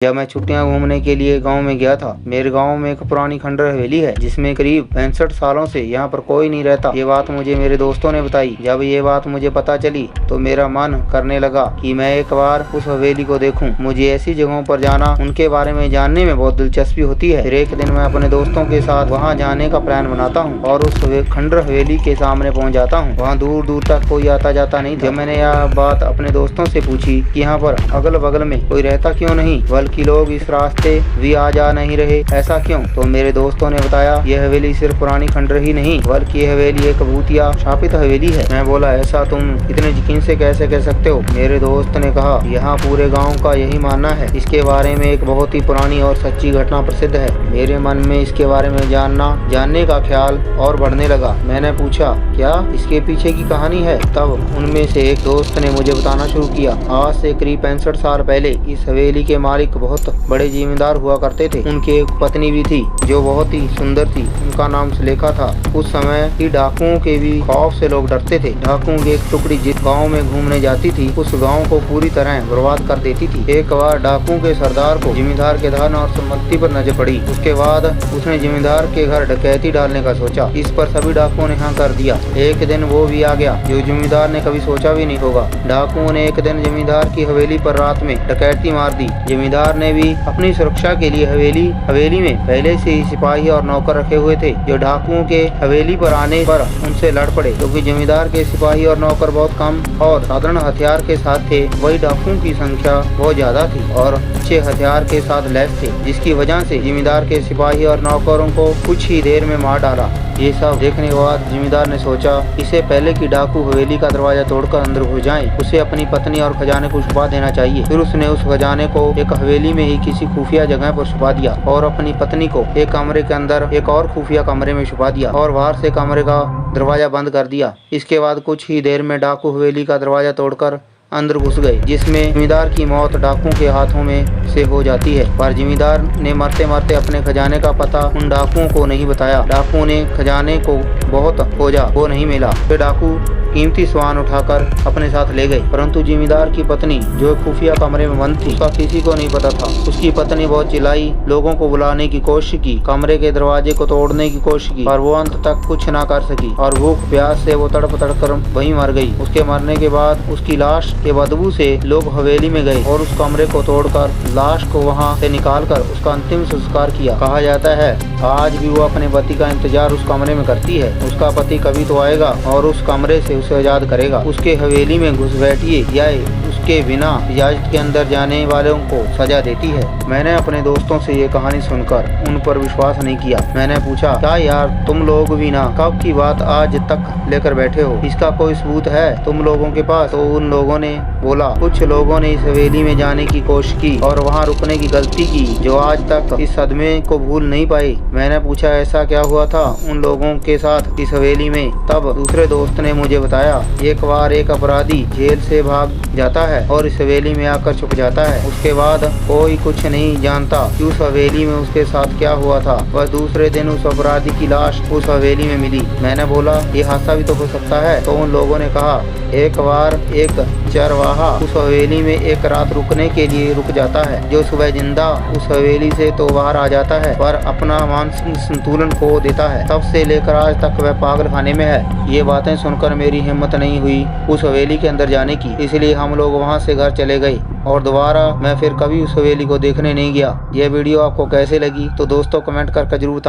जब मैं छुट्टियां घूमने के लिए गांव में गया था। मेरे गांव में एक पुरानी खंडर हवेली है जिसमें करीब 65 सालों से यहां पर कोई नहीं रहता। ये बात मुझे मेरे दोस्तों ने बताई। जब ये बात मुझे पता चली तो मेरा मन करने लगा कि मैं एक बार उस हवेली को देखूं। मुझे ऐसी जगहों पर जाना, उनके बारे में जानने में बहुत दिलचस्पी होती है। फिर एक दिन मैं अपने दोस्तों के साथ वहाँ जाने का प्लान बनाता हूँ और उस खंडर हवेली के सामने पहुँच जाता हूँ। वहाँ दूर दूर तक कोई आता जाता नहीं था। जब मैंने यह बात अपने दोस्तों से पूछी कि यहाँ पर अगल बगल में कोई रहता क्यों नहीं, बल्कि लोग इस रास्ते भी आ जा नहीं रहे, ऐसा क्यों? तो मेरे दोस्तों ने बताया, यह हवेली सिर्फ पुरानी खंडर ही नहीं बल्कि यह हवेली एक भूतिया शापित हवेली है। मैं बोला, ऐसा तुम इतने यकीन से कैसे कह सकते हो? मेरे दोस्त ने कहा, यहाँ पूरे गांव का यही मानना है। इसके बारे में एक बहुत ही पुरानी और सच्ची घटना प्रसिद्ध है। मेरे मन में इसके बारे में जानने का ख्याल और बढ़ने लगा। मैंने पूछा, क्या इसके पीछे की कहानी है? तब उनमें से एक दोस्त ने मुझे बताना शुरू किया। आज से करीब 65 साल पहले इस हवेली के मालिक बहुत बड़े जिम्मेदार हुआ करते थे। उनकी एक पत्नी भी थी जो बहुत ही सुंदर थी। उनका नाम सुलेखा था। उस समय की डाकुओं के भी खौफ से लोग डरते थे। डाकुओं की एक टुकड़ी जिस गांव में घूमने जाती थी उस गांव को पूरी तरह बर्बाद कर देती थी। एक बार डाकुओं के सरदार को जिम्मेदार के धन और संपत्ति पर नजर पड़ी। उसके बाद उसने जिम्मेदार के घर डकैती डालने का सोचा। इस पर सभी डाकुओं ने हाँ कर दिया। एक दिन वो भी आ गया जो जिम्मेदार ने कभी सोचा भी नहीं होगा। डाकुओं ने एक दिन जिम्मेदार की हवेली पर रात में डकैती मार दी। जिम्मेदार ने भी अपनी सुरक्षा के लिए हवेली में पहले से ही सिपाही और नौकर रखे हुए थे जो डाकुओं के हवेली पर आने पर उनसे लड़ पड़े। क्योंकि जिम्मेदार के सिपाही और नौकर बहुत कम और साधारण हथियार के साथ थे, वही डाकुओं की संख्या बहुत ज्यादा थी और अच्छे हथियार के साथ लैस थे, जिसकी वजह से जिम्मेदार के सिपाही और नौकरों को कुछ ही देर में मार डाला। ये सब देखने के बाद जिम्मेदार ने सोचा, इससे पहले कि डाकू हवेली का दरवाजा तोड़कर अंदर घुस जाएं, उसे अपनी पत्नी और खजाने को छुपा देना चाहिए। फिर उसने उस खजाने को एक हवेली में ही किसी खुफिया जगह पर छुपा दिया और अपनी पत्नी को एक कमरे के अंदर एक और खुफिया कमरे में छुपा दिया और बाहर से कमरे का दरवाजा बंद कर दिया। इसके बाद कुछ ही देर में डाकू हवेली का दरवाजा तोड़कर अंदर घुस गए, जिसमें जिम्मेदार की मौत डाकुओं के हाथों में से हो जाती है। पर जिम्मेदार ने मरते मरते अपने खजाने का पता उन डाकुओं को नहीं बताया। डाकुओं ने खजाने को बहुत खोजा, वो नहीं मिला। फिर डाकू कीमती सामान उठाकर अपने साथ ले गए, परंतु जिम्मेदार की पत्नी जो खुफिया कमरे में बंद थी, उसका किसी को नहीं पता था। उसकी पत्नी बहुत चिल्लाई, लोगों को बुलाने की कोशिश की, कमरे के दरवाजे को तोड़ने की कोशिश की, पर वो अंत तक कुछ ना कर सकी और भूख प्यास से वो तड़प कर वहीं मर गई। उसके मरने के बाद उसकी लाश के बदबू से लोग हवेली में गए और उस कमरे को तोड़कर लाश को वहाँ से निकालकर उसका अंतिम संस्कार किया। कहा जाता है आज भी वो अपने पति का इंतजार उस कमरे में करती है। उसका पति कभी तो आएगा और उस कमरे से उसे आजाद करेगा। उसके हवेली में घुसपैठिए या उसके बिना इजाजत के अंदर जाने वालों को सजा देती है। मैंने अपने दोस्तों से ये कहानी सुनकर उन पर विश्वास नहीं किया। मैंने पूछा, क्या यार तुम लोग भी ना कब की बात आज तक लेकर बैठे हो? इसका कोई सबूत है तुम लोगों के पास? तो उन लोगों ने बोला, कुछ लोगों ने इस हवेली में जाने की कोशिश की और वहाँ रुकने की गलती की जो आज तक इस सदमे को भूल नहीं पाई। मैंने पूछा, ऐसा क्या हुआ था उन लोगों के साथ इस हवेली में? तब दूसरे दोस्त ने मुझे बताया, एक बार एक अपराधी जेल से भाग जाता है और इस हवेली में आकर छुप जाता है। उसके बाद कोई कुछ नहीं जानता कि उस हवेली में उसके साथ क्या हुआ था। बस दूसरे दिन उस अपराधी की लाश उस हवेली में मिली। मैंने बोला, ये हादसा भी तो हो सकता है। तो उन लोगों ने कहा, एक बार एक चरवाहा उस हवेली में एक रात रुकने के लिए रुक जाता है, जो सुबह जिंदा उस हवेली से तो बाहर आ जाता है पर अपना मानसिक संतुलन खो देता है। तब से लेकर आज तक वह पागल खाने में है। ये बातें सुनकर मेरी हिम्मत नहीं हुई उस हवेली के अंदर जाने की, इसलिए हम लोग वहाँ से घर चले गए और दोबारा मैं फिर कभी उस हवेली को देखने नहीं गया। यह वीडियो आपको कैसे लगी तो दोस्तों कमेंट करके जरूर बताएं।